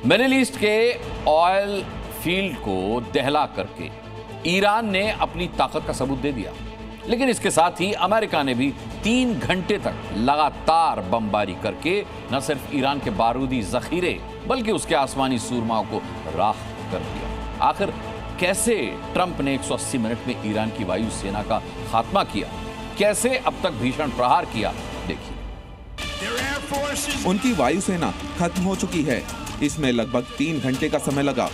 Middle east के oil field को दहला करके ईरान ने अपनी ताकत का सबूत दे दिया, लेकिन इसके साथ ही अमेरिका ने भी 3 घंटे तक लगातार बमबारी करके न सिर्फ ईरान के बारूदी जखीरे बल्कि उसके आसमानी सूरमाओं को राख कर दिया। आखिर कैसे ट्रंप ने 180 मिनट में ईरान की वायुसेना का खात्मा किया, कैसे अब तक भीषण प्रहार किया, देखिए। उनकी वायुसेना खत्म हो चुकी है। इसमें लगभग 3 घंटे का समय लगा।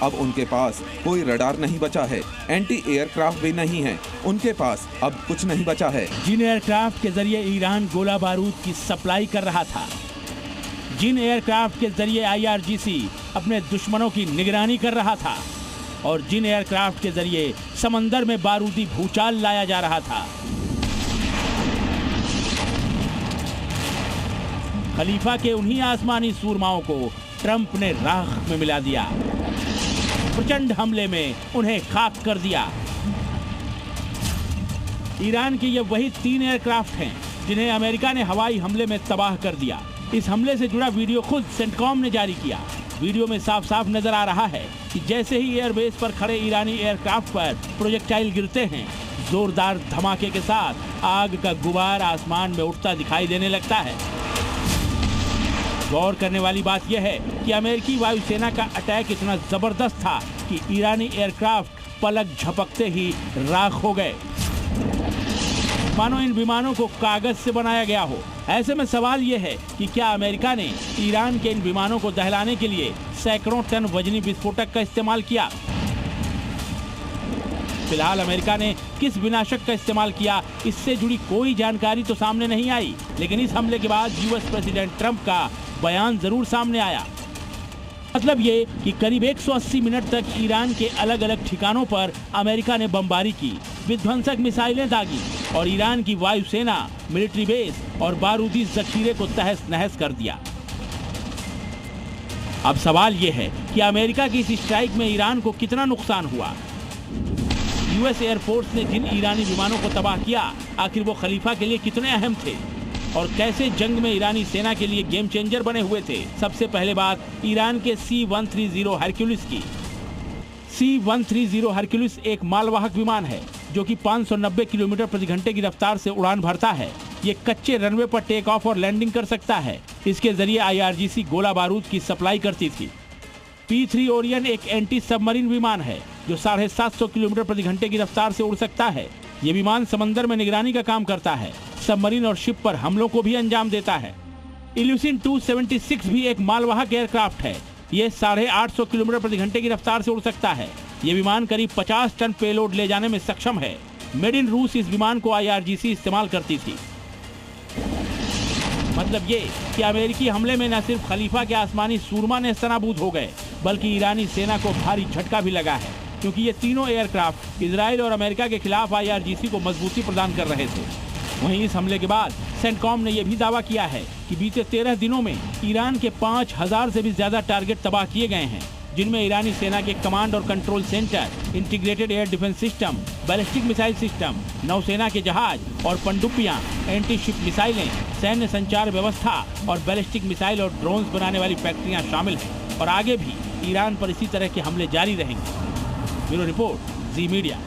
अब उनके पास कोई रडार नहीं बचा है, एंटी एयरक्राफ्ट भी नहीं है, उनके पास अब कुछ नहीं बचा है। जिन एयरक्राफ्ट के जरिए ईरान गोला बारूद की सप्लाई कर रहा था, जिन एयरक्राफ्ट के जरिए IRGC अपने दुश्मनों की निगरानी कर रहा था और जिन एयरक्राफ्ट के जरिए समंदर में बारूदी भूचाल लाया जा रहा था, खलीफा के उन्हीं आसमानी सूरमाओं को ट्रंप ने राख में मिला दिया। प्रचंड हमले में उन्हें खाक कर दिया। ईरान के ये वही 3 एयरक्राफ्ट हैं जिन्हें अमेरिका ने हवाई हमले में तबाह कर दिया। इस हमले से जुड़ा वीडियो खुद सेंटकॉम ने जारी किया। वीडियो में साफ साफ नजर आ रहा है कि जैसे ही एयरबेस पर खड़े ईरानी एयरक्राफ्ट पर प्रोजेक्टाइल गिरते हैं, जोरदार धमाके के साथ आग का गुबार आसमान में उठता दिखाई देने लगता है। गौर करने वाली बात यह है कि अमेरिकी वायुसेना का अटैक इतना जबरदस्त था कि ईरानी एयरक्राफ्ट पलक झपकते ही राख हो गए, मानो इन विमानों को कागज से बनाया गया हो। ऐसे में सवाल यह है कि क्या अमेरिका ने ईरान के इन विमानों को दहलाने के लिए सैकड़ों टन वजनी विस्फोटक का इस्तेमाल किया? फिलहाल अमेरिका ने किस विनाशक का इस्तेमाल किया, इससे जुड़ी कोई जानकारी तो सामने नहीं आई, लेकिन इस हमले के बाद यूएस प्रेसिडेंट ट्रंप का बयान जरूर सामने आया। मतलब ये कि करीब 180 मिनट तक ईरान के अलग अलग ठिकानों पर अमेरिका ने बमबारी की, विध्वंसक मिसाइलें दागी और ईरान की वायुसेना, मिलिट्री बेस और बारूदी जखीरे को तहस नहस कर दिया। अब सवाल ये है कि अमेरिका की इस स्ट्राइक में ईरान को कितना नुकसान हुआ। यूएस एयरफोर्स ने जिन ईरानी विमानों को तबाह किया, आखिर वो खलीफा के लिए कितने अहम थे और कैसे जंग में ईरानी सेना के लिए गेम चेंजर बने हुए थे। सबसे पहले बात ईरान के C-130 हरक्यूलिस की। C-130 हरक्यूलिस एक मालवाहक विमान है जो कि 590 किलोमीटर प्रति घंटे की रफ्तार से उड़ान भरता है। ये कच्चे रनवे पर टेक ऑफ और लैंडिंग कर सकता है। इसके जरिए IRGC गोला बारूद की सप्लाई करती थी। P-3 ओरियन एक एंटी सबमरीन विमान है जो 750 किलोमीटर प्रति घंटे की रफ्तार से उड़ सकता है। ये विमान समंदर में निगरानी का काम करता है, सबमरीन और शिप पर हमलों को भी अंजाम देता है। इल्यूसिन 276 भी एक मालवाहक एयरक्राफ्ट है। ये 850 किलोमीटर प्रति घंटे की रफ्तार से उड़ सकता है। ये विमान करीब 50 टन पेलोड ले जाने में सक्षम है। मेड इन रूस इस विमान को IRGC इस्तेमाल करती थी। मतलब ये कि अमेरिकी हमले में न सिर्फ खलीफा के आसमानी सूरमा नेस्तनाबूद हो गए, बल्कि ईरानी सेना को भारी झटका भी लगा है, क्योंकि ये तीनों एयरक्राफ्ट इजराइल और अमेरिका के खिलाफ IRGC को मजबूती प्रदान कर रहे थे। वहीं इस हमले के बाद सेंटकॉम ने यह भी दावा किया है कि बीते 13 दिनों में ईरान के 5000 से भी ज्यादा टारगेट तबाह किए गए हैं, जिनमें ईरानी सेना के कमांड और control centre, integrated air defence system, ballistic missile system, नौसेना के जहाज और पनडुब्बियां, एंटी शिप मिसाइलें, सैन्य संचार व्यवस्था और बैलिस्टिक मिसाइल और ड्रोन्स बनाने वाली फैक्ट्रियां शामिल हैं। और आगे भी ईरान पर इसी तरह के हमले जारी रहेंगे। ब्यूरो रिपोर्ट, जी मीडिया।